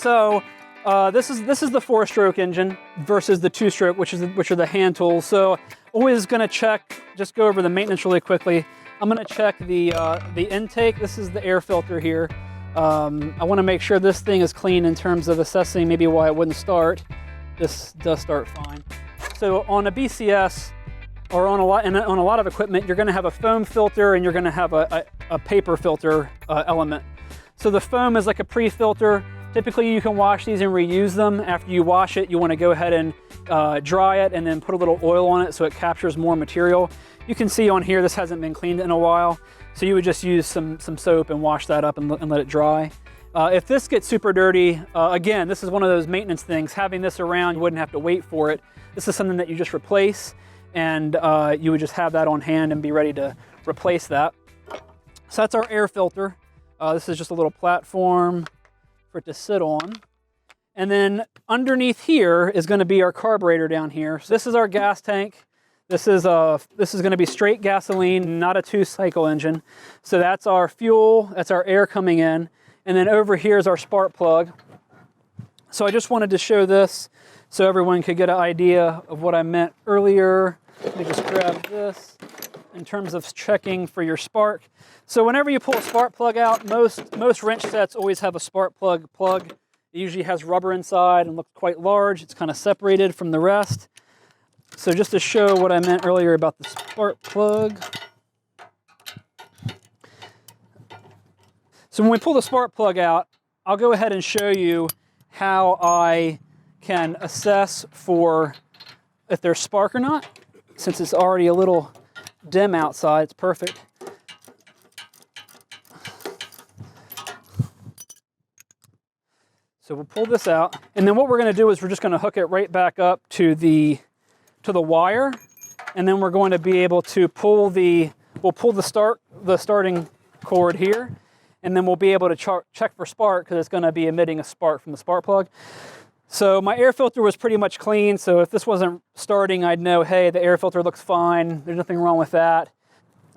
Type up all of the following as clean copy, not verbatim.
So this is the 4-stroke engine versus the 2-stroke, which are the hand tools. So always going to check. Just go over the maintenance really quickly. I'm going to check the intake. This is the air filter here. I want to make sure this thing is clean in terms of assessing maybe why it wouldn't start. This does start fine. So on a BCS or on a lot of equipment, you're going to have a foam filter and you're going to have a paper filter element. So the foam is like a pre-filter. Typically you can wash these and reuse them. After you wash it, you want to go ahead and dry it and then put a little oil on it so it captures more material. You can see on here this hasn't been cleaned in a while, so you would just use some soap and wash that up and let it dry. If this gets super dirty, again, this is one of those maintenance things. Having this around, you wouldn't have to wait for it. This is something that you just replace, and you would just have that on hand and be ready to replace that. So that's our air filter. This is just a little platform for it to sit on. And then underneath here is going to be our carburetor down here. So this is our gas tank. This is going to be straight gasoline, not a 2-cycle engine. So that's our fuel, that's our air coming in. And then over here is our spark plug. So I just wanted to show this so everyone could get an idea of what I meant earlier. Let me just grab this in terms of checking for your spark. So whenever you pull a spark plug out, most wrench sets always have a spark plug. It usually has rubber inside and looks quite large. It's kind of separated from the rest. So just to show what I meant earlier about the spark plug. So when we pull the spark plug out, I'll go ahead and show you how I can assess for if there's spark or not. Since it's already a little dim outside, it's perfect. So we'll pull this out, and then what we're going to do is we're just going to hook it right back up to the wire, and then we're going to be able to pull the starting cord here, and then we'll be able to check for spark because it's going to be emitting a spark from the spark plug. So my air filter was pretty much clean, so if this wasn't starting, I'd know, hey, the air filter looks fine, there's nothing wrong with that.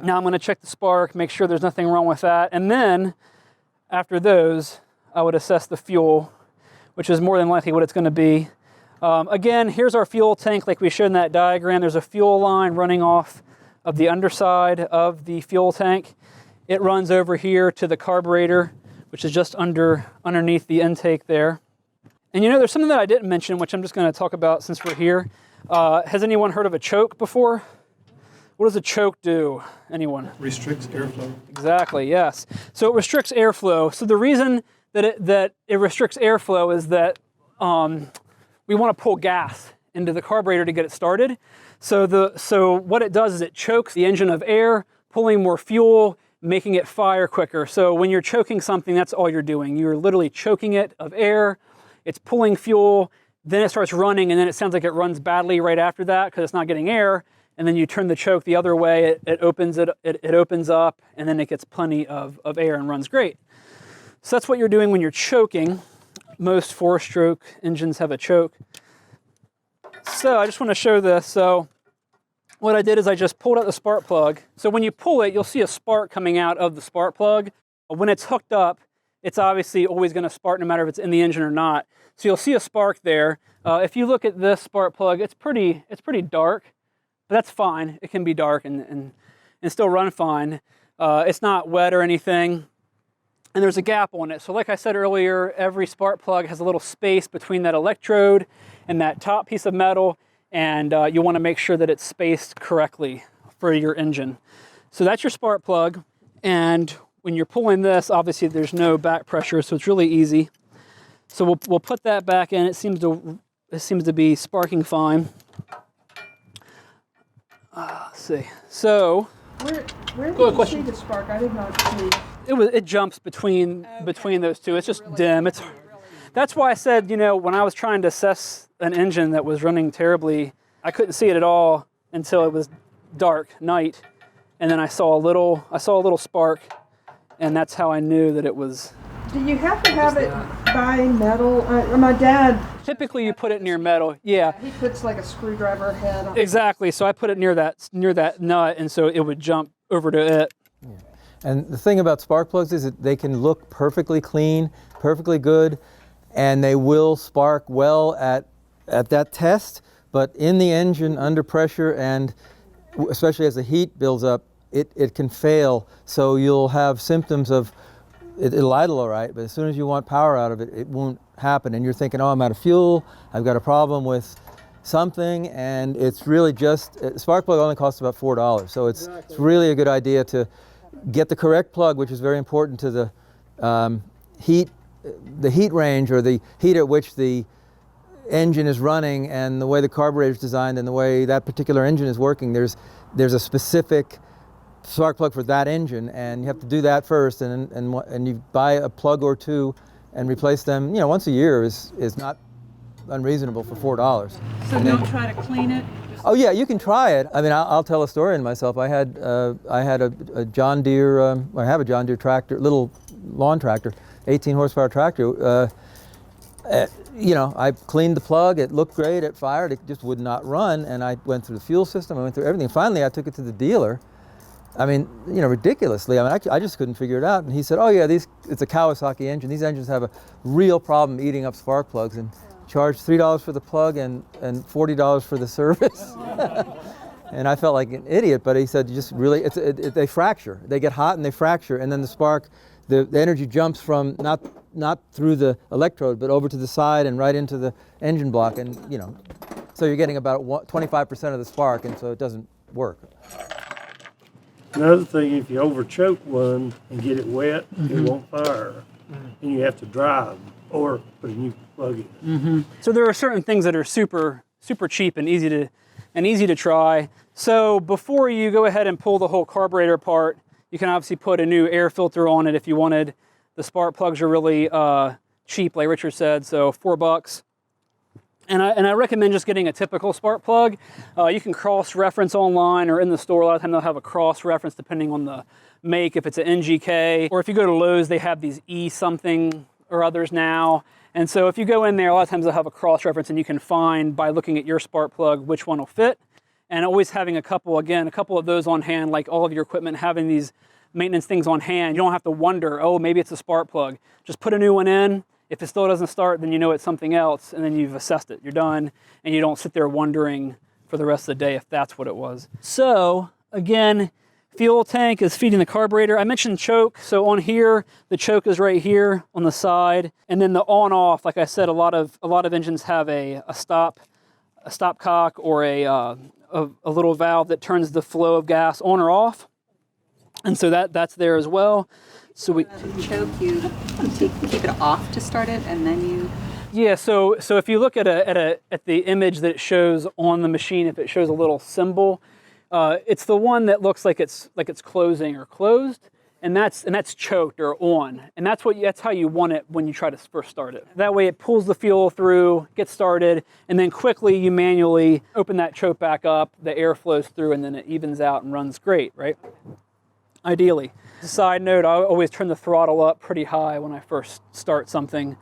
Now I'm going to check the spark, make sure there's nothing wrong with that, and then after those, I would assess the fuel, which is more than likely what it's going to be. Again, here's our fuel tank like we showed in that diagram. There's a fuel line running off of the underside of the fuel tank. It runs over here to the carburetor, which is just underneath the intake there. And you know, there's something that I didn't mention, which I'm just going to talk about since we're here. Has anyone heard of a choke before? What does a choke do? Anyone? Restricts airflow. Exactly, yes. So it restricts airflow. So the reason that it restricts airflow is that we want to pull gas into the carburetor to get it started. So what it does is it chokes the engine of air, pulling more fuel, making it fire quicker. So when you're choking something, that's all you're doing. You're literally choking it of air. It's pulling fuel, then it starts running, and then it sounds like it runs badly right after that because it's not getting air. And then you turn the choke the other way, it opens up, and then it gets plenty of air and runs great. So that's what you're doing when you're choking. Most 4-stroke engines have a choke. So I just want to show this. So what I did is I just pulled out the spark plug. So when you pull it, you'll see a spark coming out of the spark plug. When it's hooked up, it's obviously always going to spark no matter if it's in the engine or not. So you'll see a spark there. If you look at this spark plug, it's pretty dark, but that's fine. It can be dark and still run fine. It's not wet or anything. And there's a gap on it. So like I said earlier, every spark plug has a little space between that electrode and that top piece of metal, and you want to make sure that it's spaced correctly for your engine. So that's your spark plug, and when you're pulling this, obviously there's no back pressure, so it's really easy. So we'll put that back in. It seems to be sparking fine. Let's see. So where did you see the spark? I did not see. It jumps between those two. It's just dim. That's why I said, you know, when I was trying to assess an engine that was running terribly, I couldn't see it at all until it was dark night, and then I saw a little spark, and that's how I knew that it was. Do you have to have it by metal? My dad. Typically, you put it near metal. Yeah. He puts like a screwdriver head on. Exactly. So I put it near that nut, and so it would jump over to it. Yeah. And the thing about spark plugs is that they can look perfectly clean, perfectly good, and they will spark well at that test, but in the engine under pressure, and especially as the heat builds up, it can fail. So you'll have symptoms of, it'll idle all right, but as soon as you want power out of it, it won't happen. And you're thinking, oh, I'm out of fuel, I've got a problem with something, and it's really just, a spark plug only costs about $4. So it's really a good idea to get the correct plug, which is very important to the heat range, or the heat at which the engine is running, and the way the carburetor is designed, and the way that particular engine is working. There's a specific spark plug for that engine, and you have to do that first, and you buy a plug or two and replace them, once a year is not unreasonable for $4. So don't try to clean it? Oh yeah, you can try it. I mean, I'll tell a story in myself. I had a John Deere, I have a John Deere tractor, little lawn tractor, 18 horsepower tractor. I cleaned the plug, it looked great, it fired, it just would not run, and I went through the fuel system, I went through everything. Finally, I took it to the dealer. I mean, ridiculously, I just couldn't figure it out. And he said, oh yeah, it's a Kawasaki engine. These engines have a real problem eating up spark plugs, and charged $3 for the plug and $40 for the service. And I felt like an idiot, but he said, just really, they fracture. They get hot and they fracture, and then the spark, the energy jumps from not through the electrode, but over to the side and right into the engine block, and so you're getting about 25% of the spark, and so it doesn't work. Another thing, if you overchoke one and get it wet, it won't fire, and you have to dry them or put a new plug in. So there are certain things that are super cheap and easy to try. So before you go ahead and pull the whole carburetor apart, you can obviously put a new air filter on it if you wanted. The spark plugs are really cheap, like Richard said, so $4. And I recommend just getting a typical spark plug. You can cross-reference online or in the store. A lot of times they'll have a cross-reference depending on the make, if it's an NGK. Or if you go to Lowe's, they have these E-something or others now. And so if you go in there, a lot of times they'll have a cross-reference, and you can find by looking at your spark plug which one will fit. And always having a couple of those on hand, like all of your equipment, having these maintenance things on hand. You don't have to wonder, oh, maybe it's a spark plug. Just put a new one in. If it still doesn't start, then you know it's something else, and then you've assessed it. You're done, and you don't sit there wondering for the rest of the day if that's what it was. So, again, fuel tank is feeding the carburetor. I mentioned choke. So on here, the choke is right here on the side, and then the on-off. Like I said, a lot of engines have a stopcock or a little valve that turns the flow of gas on or off, and so that's there as well. So we choke, you keep it off to start it, and then you. Yeah. So if you look at the image that it shows on the machine, if it shows a little symbol, it's the one that looks like it's closing or closed, and that's choked or on, and that's how you want it when you try to first start it. That way, it pulls the fuel through, gets started, and then quickly you manually open that choke back up. The air flows through, and then it evens out and runs great, right? Ideally. As a side note, I always turn the throttle up pretty high when I first start something,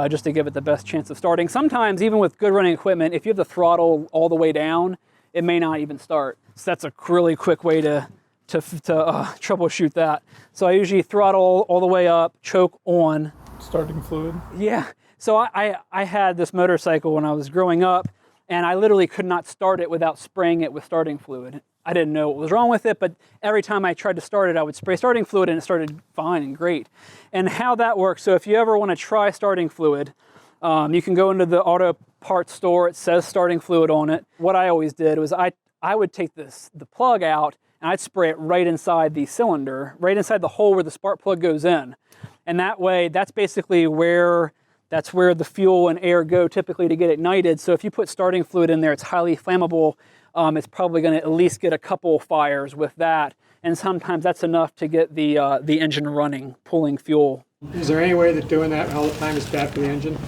just to give it the best chance of starting. Sometimes, even with good running equipment, if you have the throttle all the way down, it may not even start. So that's a really quick way to troubleshoot that. So I usually throttle all the way up, choke on. Starting fluid? Yeah. So I had this motorcycle when I was growing up, and I literally could not start it without spraying it with starting fluid. I didn't know what was wrong with it, but every time I tried to start it, I would spray starting fluid, and it started fine and great. And how that works, so if you ever want to try starting fluid, you can go into the auto parts store. It says starting fluid on it. What I always did was I would take the plug out, and I'd spray it right inside the cylinder, right inside the hole where the spark plug goes in. And that way, that's basically where the fuel and air go typically to get ignited. So if you put starting fluid in there, it's highly flammable. It's probably going to at least get a couple fires with that, and sometimes that's enough to get the engine running, pulling fuel. Is there any way that doing that all the time is bad for the engine?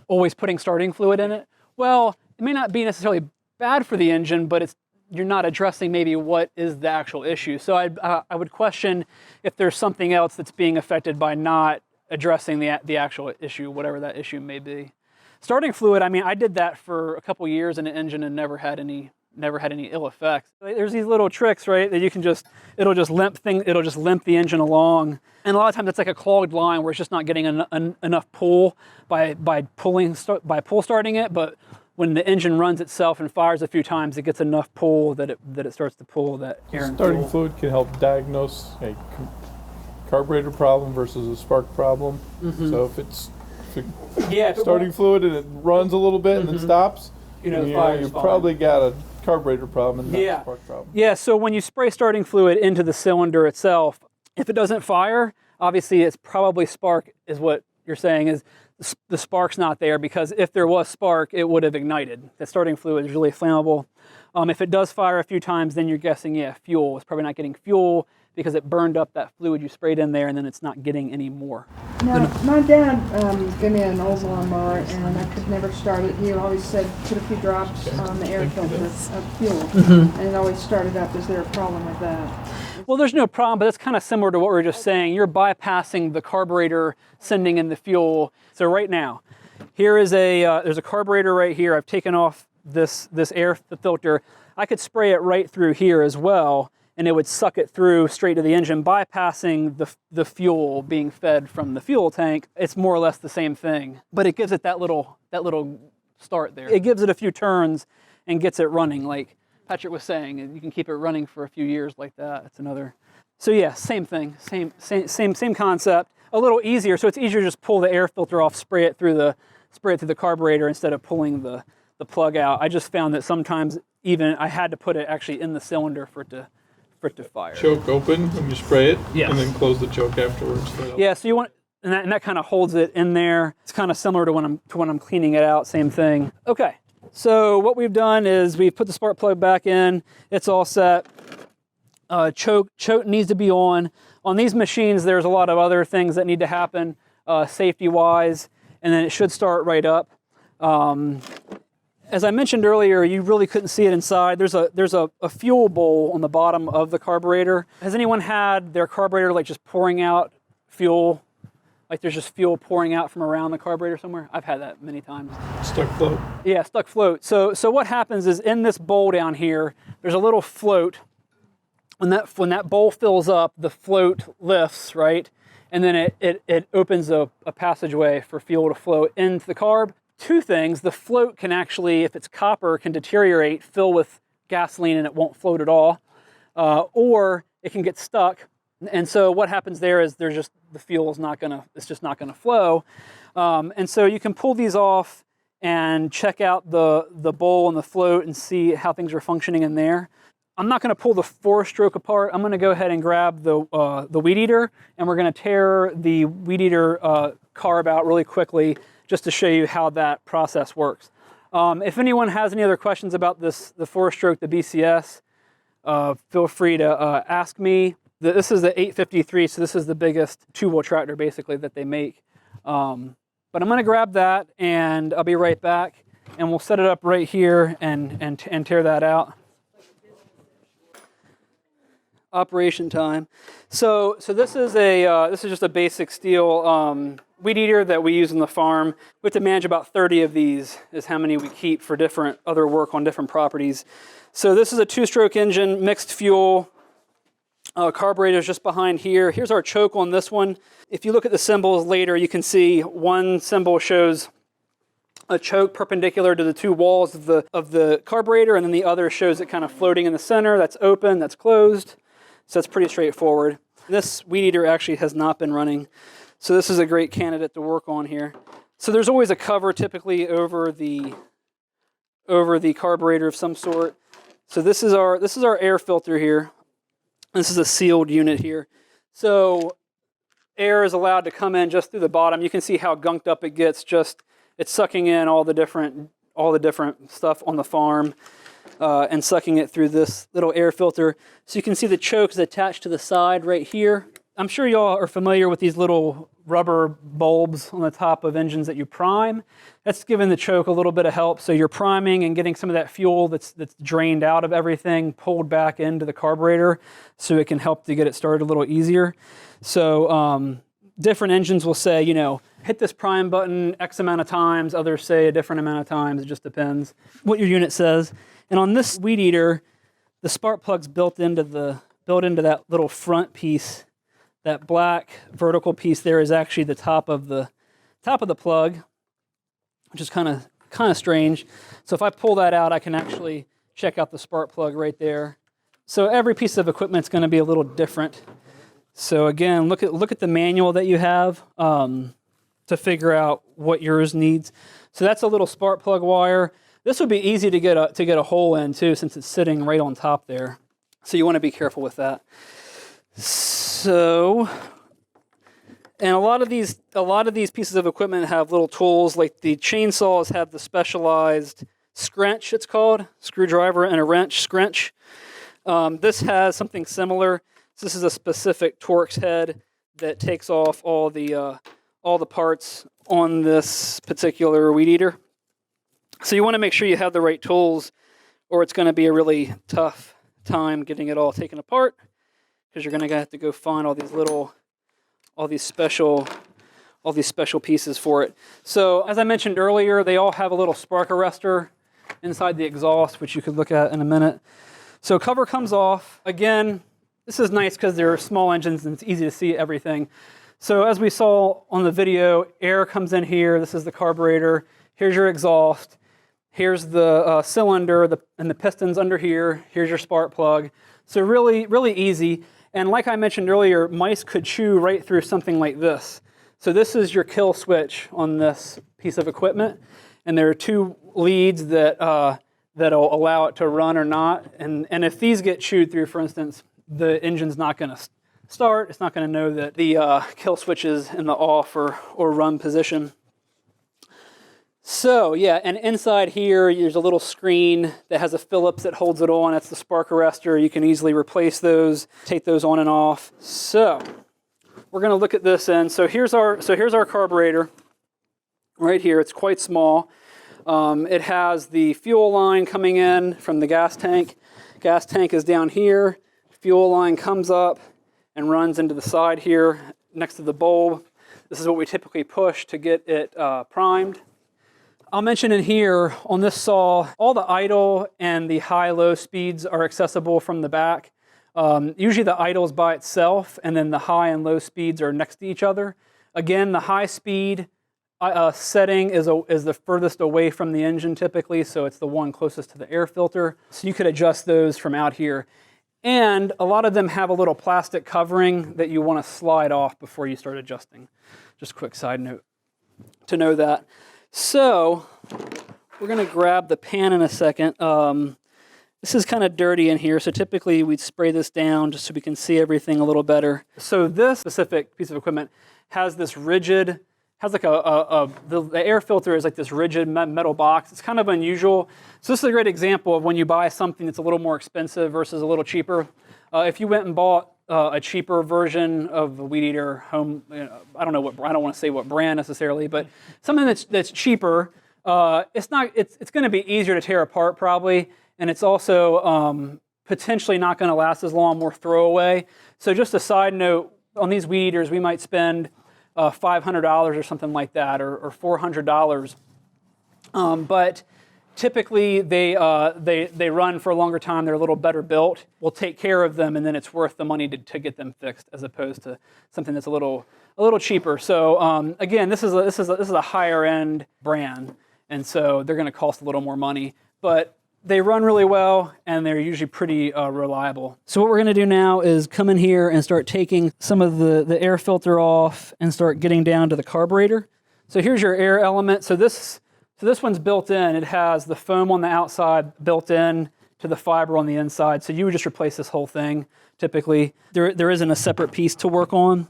Always putting starting fluid in it? Well, it may not be necessarily bad for the engine, but you're not addressing maybe what is the actual issue. So I would question if there's something else that's being affected by not addressing the actual issue, whatever that issue may be. Starting fluid, I mean, I did that for a couple years in an engine and never had any never had any ill effects. There's these little tricks, right, that you can just, it'll just limp the engine along. And a lot of times it's like a clogged line where it's just not getting enough pull by pull starting it, but when the engine runs itself and fires a few times, it gets enough pull that it starts to pull that air and Starting fuel. fluid can help diagnose a carburetor problem versus a spark problem. So if it's starting fluid and it runs a little bit and then stops, You know, the fire's you've fine. probably got a carburetor problem and not a spark problem. Yeah, so when you spray starting fluid into the cylinder itself, if it doesn't fire, obviously it's probably spark is what you're saying is the spark's not there, because if there was spark, it would have ignited. The starting fluid is really flammable. If it does fire a few times, then you're guessing, yeah, fuel. It's probably not getting fuel because it burned up that fluid you sprayed in there, and then it's not getting any more. Now, my dad gave me an old lawnmower, and I could never start it. He always said, put a few drops on the air filter of fuel, and it always started up. Is there a problem with that? Well, there's no problem, but it's kind of similar to what we were just saying. You're bypassing the carburetor sending in the fuel. So right now, here is there's a carburetor right here. I've taken off this air filter. I could spray it right through here as well, and it would suck it through straight to the engine, bypassing the fuel being fed from the fuel tank. It's more or less the same thing, but it gives it that little start there. It gives it a few turns and gets it running, like Patrick was saying. You can keep it running for a few years like that. It's another. So yeah, same thing, same concept. A little easier, so it's easier to just pull the air filter off, spray it through the carburetor instead of pulling the plug out. I just found that sometimes even I had to put it actually in the cylinder for it to fire. Choke open when you spray it, Yes. and then close the choke afterwards. Yeah, so you want, and that kind of holds it in there. It's kind of similar to when I'm cleaning it out, same thing. Okay, so what we've done is we've put the spark plug back in. It's all set. Choke needs to be on. On these machines, there's a lot of other things that need to happen safety-wise, and then it should start right up. As I mentioned earlier, you really couldn't see it inside. There's a fuel bowl on the bottom of the carburetor. Has anyone had their carburetor like just pouring out fuel? Like there's just fuel pouring out from around the carburetor somewhere? I've had that many times. Stuck float. Yeah, stuck float. So what happens is in this bowl down here, there's a little float. When that bowl fills up, the float lifts, right? And then it opens a passageway for fuel to flow into the carb. Two things: the float can actually, if it's copper, can deteriorate, fill with gasoline, and it won't float at all. Or it can get stuck. And so what happens there is the fuel is it's just not gonna flow. And so you can pull these off and check out the bowl and the float and see how things are functioning in there. I'm not going to pull the 4-stroke apart. I'm going to go ahead and grab the weed eater, and we're going to tear the weed eater carb out really quickly just to show you how that process works. If anyone has any other questions about the 4-stroke, the BCS, feel free to ask me. This is the 853, so this is the biggest two-wheel tractor basically that they make. But I'm going to grab that, and I'll be right back, and we'll set it up right here and tear that out. Operation time. So this is just a basic steel weed eater that we use on the farm. We have to manage about 30 of these is how many we keep for different other work on different properties. So this is a 2-stroke engine, mixed fuel. Carburetor is just behind here. Here's our choke on this one. If you look at the symbols later, you can see one symbol shows a choke perpendicular to the two walls of the carburetor, and then the other shows it kind of floating in the center. That's open, that's closed. So that's pretty straightforward. This weed eater actually has not been running, so this is a great candidate to work on here. So there's always a cover typically over the carburetor of some sort. So this is our air filter here. This is a sealed unit here. So air is allowed to come in just through the bottom. You can see how gunked up it gets. It's sucking in all the different stuff on the farm. And sucking it through this little air filter. So you can see the choke is attached to the side right here. I'm sure y'all are familiar with these little rubber bulbs on the top of engines that you prime. That's giving the choke a little bit of help. So you're priming and getting some of that fuel that's drained out of everything, pulled back into the carburetor so it can help to get it started a little easier. So different engines will say, you know, hit this prime button X amount of times. Others say a different amount of times. It just depends what your unit says. And on this weed eater, the spark plug's built into that little front piece. That black vertical piece there is actually the top of the plug, which is kind of strange. So if I pull that out, I can actually check out the spark plug right there. So every piece of equipment is going to be a little different. So again, look at the manual that you have to figure out what yours needs. So that's a little spark plug wire. This would be easy to get a hole in too, since it's sitting right on top there. So you want to be careful with that. So, and a lot of these pieces of equipment have little tools, like the chainsaws have the specialized scrench, it's called, screwdriver and a wrench scrench. This has something similar. This is a specific Torx head that takes off all the parts on this particular weed eater. So you want to make sure you have the right tools, or it's going to be a really tough time getting it all taken apart, because you're going to have to go find all these special pieces for it. So as I mentioned earlier, they all have a little spark arrestor inside the exhaust, which you could look at in a minute. So cover comes off. Again, this is nice because they're small engines and it's easy to see everything. So as we saw on the video, air comes in here. This is the carburetor. Here's your exhaust. Here's the cylinder and the pistons under here. Here's your spark plug. So really, really easy. And like I mentioned earlier, mice could chew right through something like this. So this is your kill switch on this piece of equipment. And there are two leads that'll allow it to run or not. And if these get chewed through, for instance, the engine's not going to start. It's not going to know that the kill switch is in the off or run position. So yeah, and inside here, there's a little screen that has a Phillips that holds it on. That's the spark arrestor. You can easily replace those, take those on and off. So we're going to look at this end. So here's our carburetor right here. It's quite small. It has the fuel line coming in from the gas tank. Gas tank is down here. Fuel line comes up and runs into the side here next to the bulb. This is what we typically push to get it primed. I'll mention in here on this saw, all the idle and the high-low speeds are accessible from the back. Usually the idle is by itself, and then the high and low speeds are next to each other. Again, the high speed setting is the furthest away from the engine typically, so it's the one closest to the air filter. So you could adjust those from out here. And a lot of them have a little plastic covering that you want to slide off before you start adjusting. Just a quick side note to know that. So we're going to grab the pan in a second. This is kind of dirty in here, so typically we'd spray this down just so we can see everything a little better. So this specific piece of equipment has this rigid, the air filter is like this rigid metal box. It's kind of unusual. So this is a great example of when you buy something that's a little more expensive versus a little cheaper. If you went and bought a cheaper version of the weed eater home, I don't want to say what brand necessarily, but something that's cheaper, it's going to be easier to tear apart probably, and it's also potentially not going to last as long, more throwaway. So just a side note, on these weed eaters, we might spend $500 or something like that, or $400. But typically they run for a longer time. They're a little better built. We'll take care of them, and then it's worth the money to get them fixed, as opposed to something that's a little cheaper. So again, this is a higher end brand, and so they're going to cost a little more money, but they run really well, and they're usually pretty reliable. So what we're going to do now is come in here and start taking some of the air filter off and start getting down to the carburetor. So here's your air element. So this one's built in. It has the foam on the outside built in to the fiber on the inside. So you would just replace this whole thing typically. There isn't a separate piece to work on.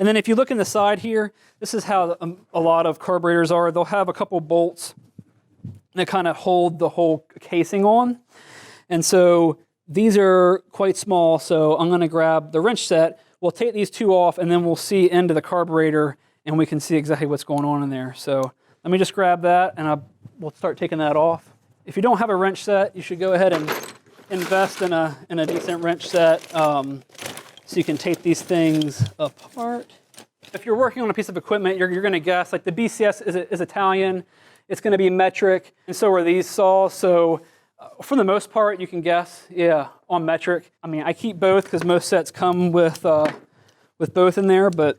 And then if you look in the side here, this is how a lot of carburetors are. They'll have a couple bolts that kind of hold the whole casing on. And so these are quite small, so I'm going to grab the wrench set. We'll take these two off, and then we'll see into the carburetor, and we can see exactly what's going on in there. So let me just grab that, and we'll start taking that off. If you don't have a wrench set, you should go ahead and invest in a decent wrench set, so you can take these things apart. If you're working on a piece of equipment, you're going to guess. Like the BCS is Italian. It's going to be metric, and so are these saws. So for the most part, you can guess, yeah, on metric. I mean, I keep both because most sets come with both in there. But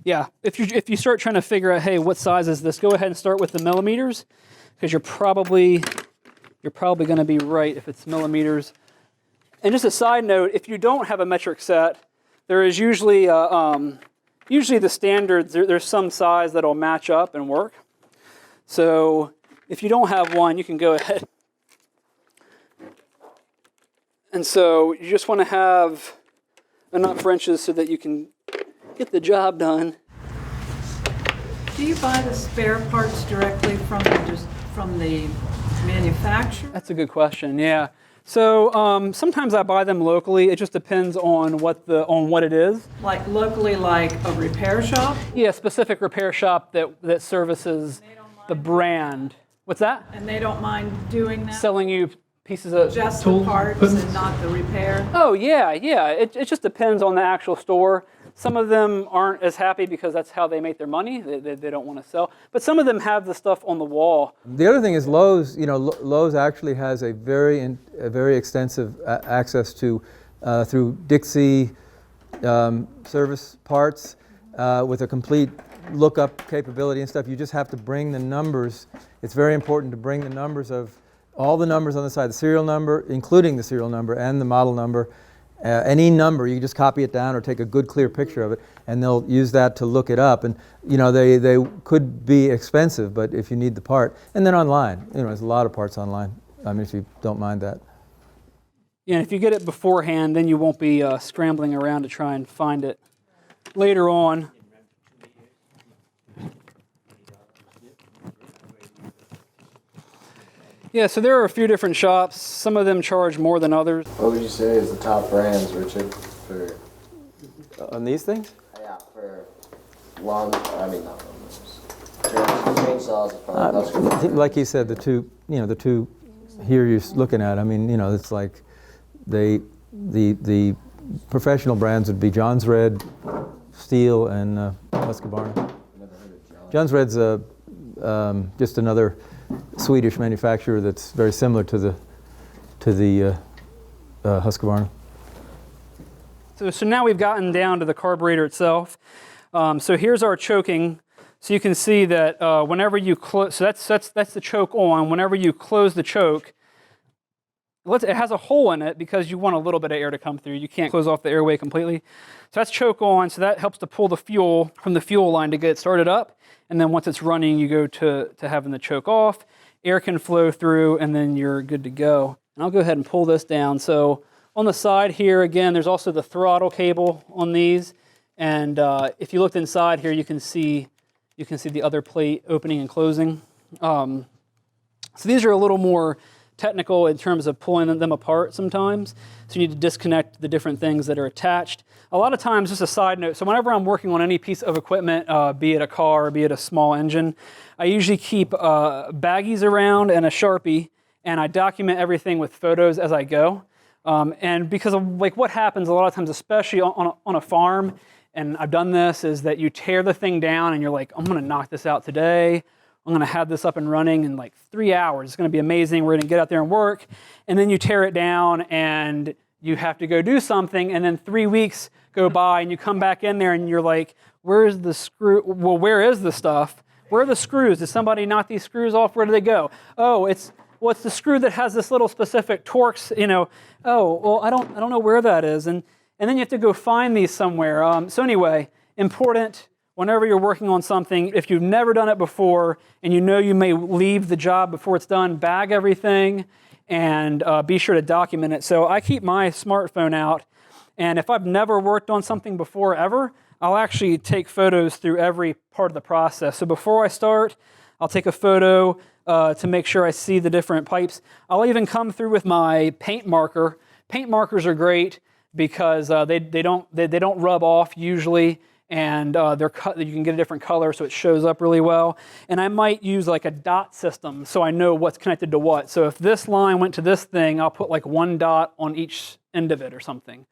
yeah, if you start trying to figure out, hey, what size is this? Go ahead and start with the millimeters, because you're probably going to be right if it's millimeters. And just a side note, if you don't have a metric set, there is usually the standards. There's some size that'll match up and work. So if you don't have one, you can go ahead. And so you just want to have enough wrenches so that you can get the job done. Do you buy the spare parts directly from the manufacturer? That's a good question. Yeah. So sometimes I buy them locally. It just depends on what it is. Like locally, like a repair shop? Yeah, a specific repair shop that services the brand. What's that? And they don't mind doing that? Selling you pieces of Just tools, the parts and not the repair? Oh yeah. It just depends on the actual store. Some of them aren't as happy because that's how they make their money. They don't want to sell. But some of them have the stuff on the wall. The other thing is Lowe's. Lowe's actually has a very extensive access to through Dixie service parts with a complete lookup capability and stuff. You just have to bring the numbers. It's very important to bring the numbers of all the numbers on the side, the serial number, including the serial number and the model number. Any number, you just copy it down or take a good clear picture of it, and they'll use that to look it up. And they could be expensive, but if you need the part, and then online, there's a lot of parts online. I mean, if you don't mind that. Yeah, and if you get it beforehand, then you won't be scrambling around to try and find it later on. Yeah, so there are a few different shops. Some of them charge more than others. What would you say is the top brands, Richard, for... On these things? Yeah, for chainsaws. Like you said, the two here you're looking at. I mean, it's like the professional brands would be John's Red, Steel, and Husqvarna. John's Red's just another Swedish manufacturer that's very similar to the Husqvarna. So now we've gotten down to the carburetor itself. So here's our choking. So you can see that whenever you close, so that's the choke on. Whenever you close the choke, it has a hole in it because you want a little bit of air to come through. You can't close off the airway completely. So that's choke on. So that helps to pull the fuel from the fuel line to get it started up. And then once it's running, you go to having the choke off. Air can flow through, and then you're good to go. And I'll go ahead and pull this down. So on the side here, again, there's also the throttle cable on these. And if you looked inside here, you can see the other plate opening and closing. So these are a little more technical in terms of pulling them apart sometimes. So you need to disconnect the different things that are attached. A lot of times, just a side note, so whenever I'm working on any piece of equipment, be it a car or be it a small engine, I usually keep baggies around and a Sharpie, and I document everything with photos as I go. And because of what happens a lot of times, especially on a farm, and I've done this, is that you tear the thing down and you're like, I'm gonna knock this out today. I'm gonna have this up and running in like 3 hours. It's gonna be amazing. We're gonna get out there and work. And then you tear it down and you have to go do something, and then 3 weeks go by and you come back in there and you're like, where's the screw? Well, where is the stuff? Where are the screws? Did somebody knock these screws off? Where do they go? Oh, it's the screw that has this little specific Torx, Oh, well, I don't know where that is. And then you have to go find these somewhere. So anyway, important whenever you're working on something, if you've never done it before and you know you may leave the job before it's done, bag everything and be sure to document it. So I keep my smartphone out, and if I've never worked on something before ever, I'll actually take photos through every part of the process. So before I start, I'll take a photo to make sure I see the different pipes. I'll even come through with my paint marker. Paint markers are great because they don't rub off usually, and you can get a different color so it shows up really well. And I might use like a dot system so I know what's connected to what. So if this line went to this thing, I'll put like one dot on each end of it or something,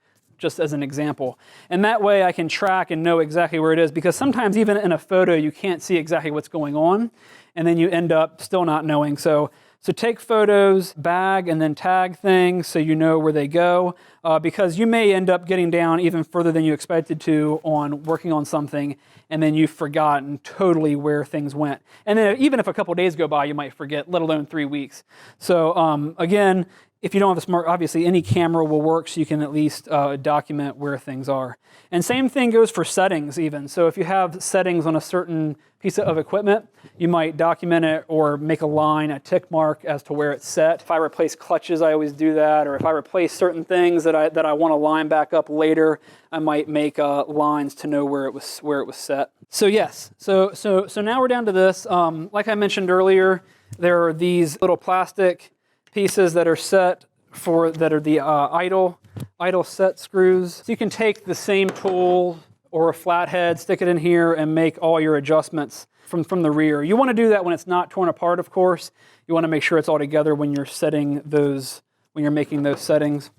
just as an example. And that way I can track and know exactly where it is, because sometimes even in a photo you can't see exactly what's going on, and then you end up still not knowing. So take photos, bag, and then tag things so you know where they go, because you may end up getting down even further than you expected to on working on something, and then you've forgotten totally where things went. And then even if a couple days go by, you might forget, let alone 3 weeks. So again, if you don't have a smart, obviously any camera will work, so you can at least document where things are. And same thing goes for settings even. So if you have settings on a certain piece of equipment, you might document it or make a line, a tick mark as to where it's set. If I replace clutches, I always do that. Or if I replace certain things that I want to line back up later, I might make lines to know where it was set. So yes, so now we're down to this. Like I mentioned earlier, there are these little plastic pieces that are set that are the idle set screws. So you can take the same tool or a flathead, stick it in here, and make all your adjustments from the rear. You want to do that when it's not torn apart, of course. You want to make sure it's all together when you're when you're making those settings.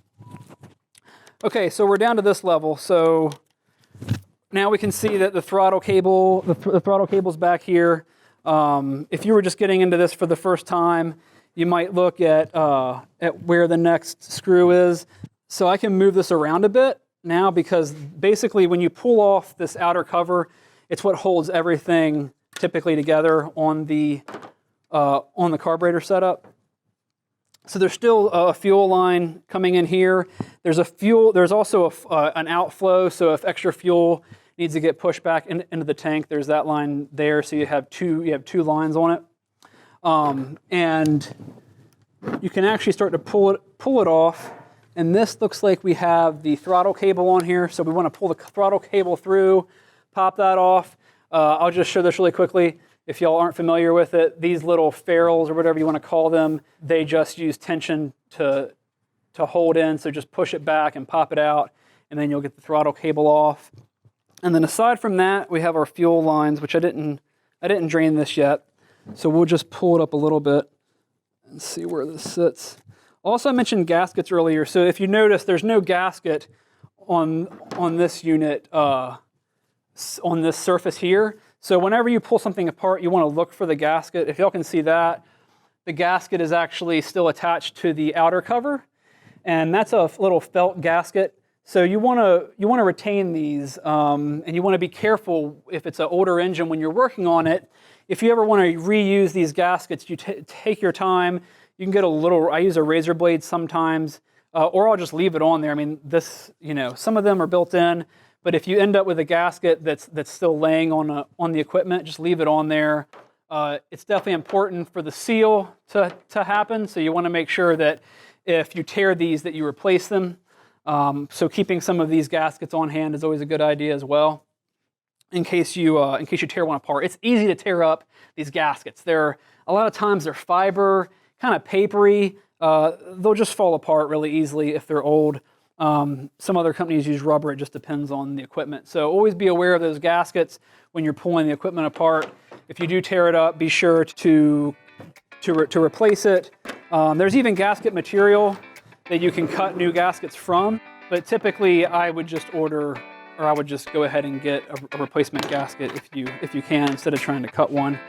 Okay, so we're down to this level. So now we can see that the throttle cable's back here. If you were just getting into this for the first time, you might look at where the next screw is. So I can move this around a bit now, because basically when you pull off this outer cover, it's what holds everything typically together on the carburetor setup. So there's still a fuel line coming in here. There's also an outflow, so if extra fuel needs to get pushed back into the tank, there's that line there. So you have two lines on it. And you can actually start to pull it off. And this looks like we have the throttle cable on here. So we want to pull the throttle cable through, pop that off. I'll just show this really quickly. If y'all aren't familiar with it, these little ferrules, or whatever you want to call them, they just use tension to hold in. So just push it back and pop it out, and then you'll get the throttle cable off. And then aside from that, we have our fuel lines, which I didn't drain this yet. So we'll just pull it up a little bit and see where this sits. Also, I mentioned gaskets earlier. So if you notice, there's no gasket on this unit, on this surface here. So whenever you pull something apart, you want to look for the gasket. If y'all can see that, the gasket is actually still attached to the outer cover, and that's a little felt gasket. So you want to retain these, and you want to be careful if it's an older engine when you're working on it. If you ever want to reuse these gaskets, you take your time. You can get I use a razor blade sometimes, or I'll just leave it on there. I mean, some of them are built in, but if you end up with a gasket that's still laying on the equipment, just leave it on there. It's definitely important for the seal to happen, so you want to make sure that if you tear these, that you replace them. So keeping some of these gaskets on hand is always a good idea as well, in case you tear one apart. It's easy to tear up these gaskets. A lot of times they're fiber, kind of papery. They'll just fall apart really easily if they're old. Some other companies use rubber. It just depends on the equipment. So always be aware of those gaskets when you're pulling the equipment apart. If you do tear it up, be sure to replace it. There's even gasket material that you can cut new gaskets from, but typically I would just go ahead and get a replacement gasket if you can, instead of trying to cut one.